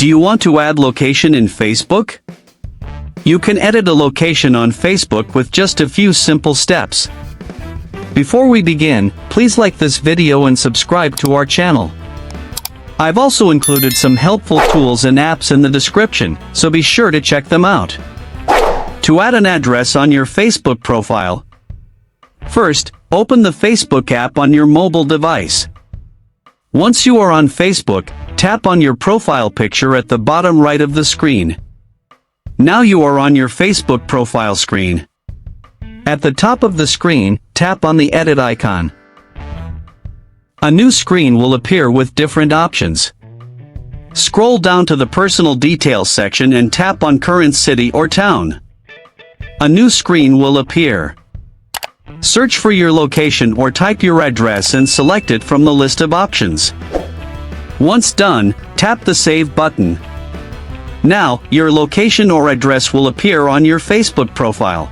Do you want to add location in Facebook? You can edit a location on Facebook with just a few simple steps. Before we begin, please like this video and subscribe to our channel. I've also included some helpful tools and apps in the description, so be sure to check them out. To add an address on your Facebook profile, first, open the Facebook app on your mobile device. Once you are on Facebook, tap on your profile picture at the bottom right of the screen. Now you are on your Facebook profile screen. At the top of the screen, tap on the edit icon. A new screen will appear with different options. Scroll down to the personal details section and tap on current city or town. A new screen will appear. Search for your location or type your address and select it from the list of options. Once done, tap the Save button. Now, your location or address will appear on your Facebook profile.